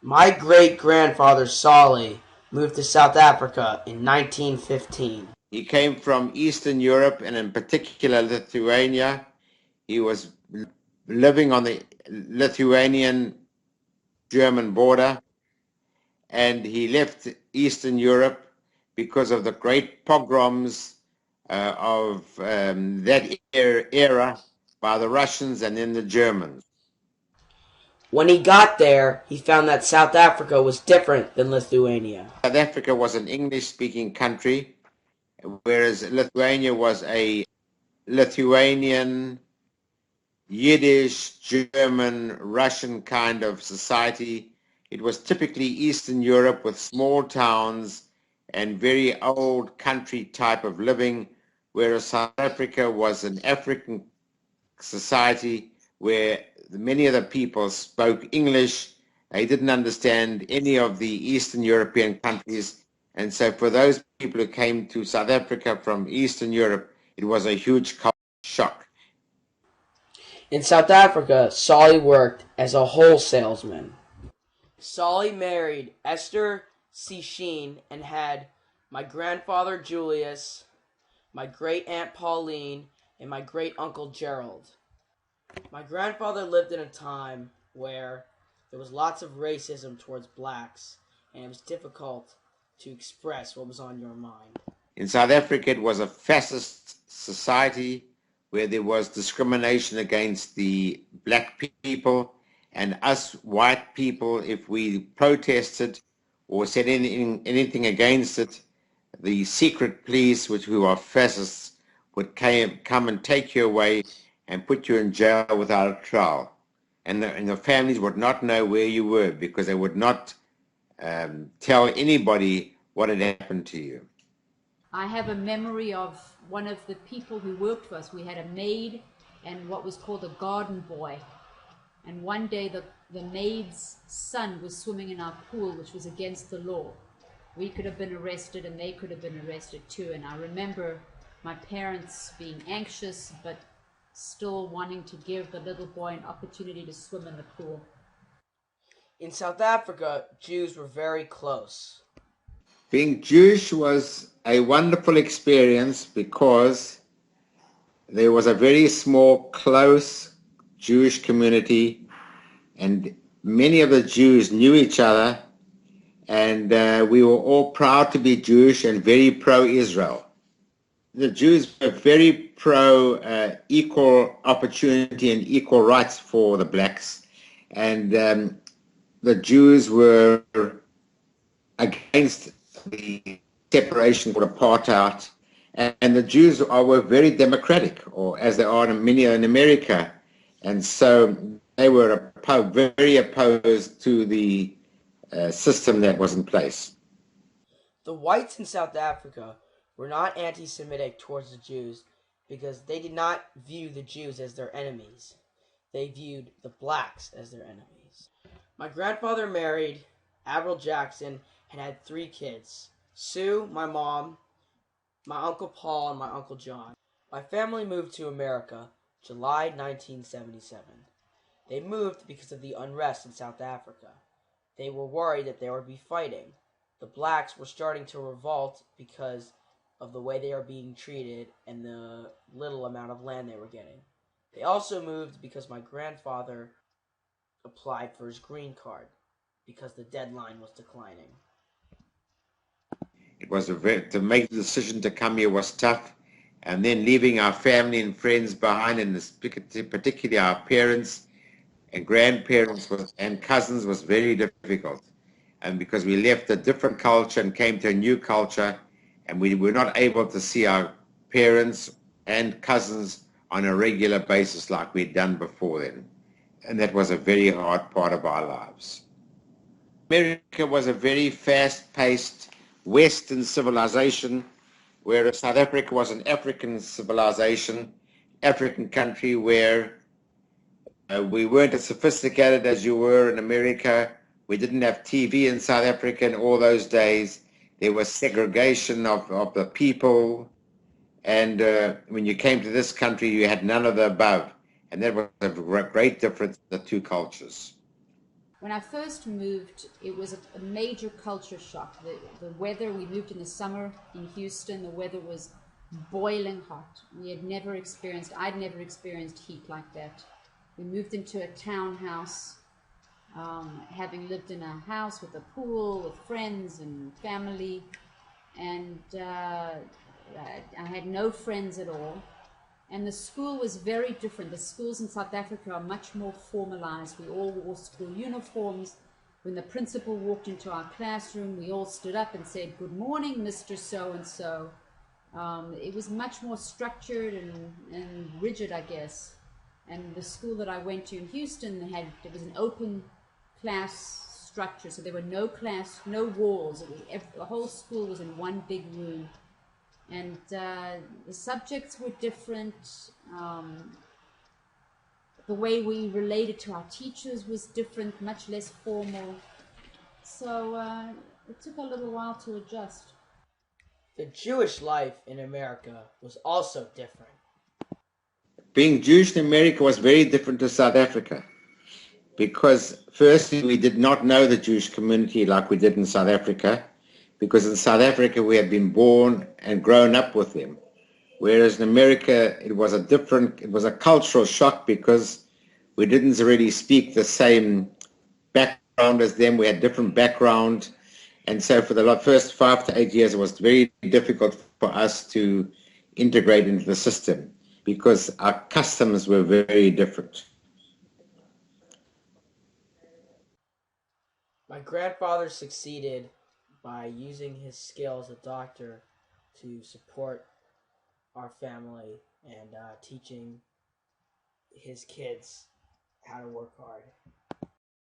My great-grandfather Solly moved to South Africa in 1915. He came from Eastern Europe and in particular Lithuania. He was living on the Lithuanian-German border, and he left Eastern Europe because of the great pogroms of that era by the Russians and then the Germans. When he got there, he found that South Africa was different than Lithuania. South Africa was an English-speaking country, whereas Lithuania was a Lithuanian, Yiddish, German, Russian kind of society. It was typically Eastern Europe with small towns and very old country type of living, whereas South Africa was an African society where many of the people spoke English. They didn't understand any of the Eastern European countries. And so for those people who came to South Africa from Eastern Europe, it was a huge culture shock. In South Africa, Solly worked as a wholesalesman. Solly married Esther Sheen and had my grandfather Julius, my great-aunt Pauline, and my great-uncle Gerald. My grandfather lived in a time where there was lots of racism towards blacks, and it was difficult to express what was on your mind. In South Africa, it was a fascist society where there was discrimination against the black people, and us white people, if we protested or said anything against it, the secret police, who are fascists, would come and take you away and put you in jail without a trial. And the families would not know where you were because they would not tell anybody what had happened to you. I have a memory of one of the people who worked for us. We had a maid and what was called a garden boy. And one day the maid's son was swimming in our pool, which was against the law. We could have been arrested and they could have been arrested too. And I remember my parents being anxious, but still wanting to give the little boy an opportunity to swim in the pool. In South Africa, Jews were very close. Being Jewish was a wonderful experience because there was a very small, close Jewish community, and many of the Jews knew each other, and we were all proud to be Jewish and very pro-Israel. The Jews were very pro-equal opportunity and equal rights for the blacks, and the Jews were against the separation or apartheid, and the Jews were very democratic, or as they are in many in America, and so they were very opposed to the system that was in place. The whites in South Africa were not anti-Semitic towards the Jews because they did not view the Jews as their enemies. They viewed the blacks as their enemies. My grandfather married Avril Jackson and had 3 kids: Sue, my mom, my Uncle Paul, and my Uncle John. My family moved to America July 1977. They moved because of the unrest in South Africa. They were worried that there would be fighting. The blacks were starting to revolt because of the way they are being treated and the little amount of land they were getting. They also moved because my grandfather applied for his green card because the deadline was declining. It was to make the decision to come here was tough, and then leaving our family and friends behind, and particularly our parents and grandparents and cousins was very difficult. And because we left a different culture and came to a new culture, and we were not able to see our parents and cousins on a regular basis like we'd done before then. And that was a very hard part of our lives. America was a very fast-paced Western civilization, whereas South Africa was an African civilization, African country where we weren't as sophisticated as you were in America. We didn't have TV in South Africa in all those days. There was segregation of the people. And when you came to this country, you had none of the above. And that was a great difference in the two cultures. when I first moved, it was a major culture shock. The weather, we moved in the summer in Houston, the weather was boiling hot. I'd never experienced heat like that. We moved into a townhouse, having lived in a house with a pool, with friends and family, and I had no friends at all. And the school was very different. The schools in South Africa are much more formalized. We all wore school uniforms. When the principal walked into our classroom, we all stood up and said, "Good morning, Mr. So-and-so." It was much more structured and rigid, I guess. And the school that I went to in Houston, it was an open class structure. So there were no walls. The whole school was in one big room. And the subjects were different. The way we related to our teachers was different, much less formal. So it took a little while to adjust. The Jewish life in America was also different. Being Jewish in America was very different to South Africa because firstly, we did not know the Jewish community like we did in South Africa, because in South Africa we had been born and grown up with them. Whereas in America, it was a cultural shock because we didn't really speak the same background as them. We had different background. And so for the first 5 to 8 years, it was very difficult for us to integrate into the system because our customs were very different. My grandfather succeeded by using his skill as a doctor to support our family and teaching his kids how to work hard.